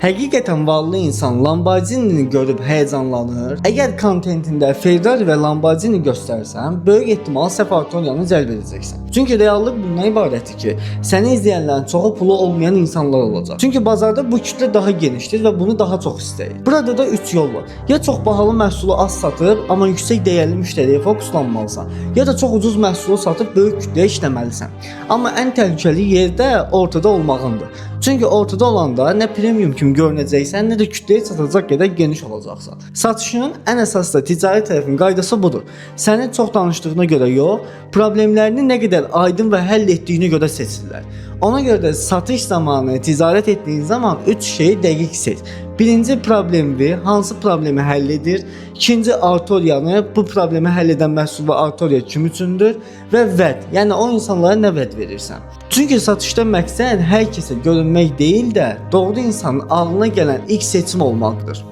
Həqiqətən varlı insan Lamborghini-ni görüb həyəcanlanır. Əgər kontentində Ferrari və Lamborghini göstərsən, böyük ehtimal səhv auditoriyanı cəlb edəcəksən. Çünki reallıq bundan ibarətdir ki, səni izləyənlərin çoxu pulu olmayan insanlar olacaq. Çünki bazarda bu kütlə daha genişdir və bunu daha çox istəyir. Burada da 3 yol var. Ya çox bahalı məhsulu az satıb, amma yüksək dəyərli müştəriyə fokuslanmalısan, ya da çox ucuz məhsulu satıb böyük kütləyə işləməlisən. Amma ən təhlükəli yerdə ortada olmağındır. Çünki ortada olanda nə premium kimi görünəcəksən, nə də kütləyə çatacaq qədər geniş olacaqsan. Satışın ən əsas da ticari tərəfin qaydası budur. Sənin çox danışdığına görə yox, problemlərini nə qədər aydın və həll etdiyinə görə seçirlər. Ona görə də satış zamanı, ticarət etdiyin zaman 3 şeyi dəqiq seç. Birinci problemi, hansı problemi həll edir? İkinci auditoriyanı, bu problemi həll edən məhsul və auditoriya kim üçündür? Və vəd, yəni o insanlara nə vəd verirsən? Çünki satışda məqsəd hər kəsə görünmək deyil də, doğru insanın ağlına gələn ilk seçim olmaqdır.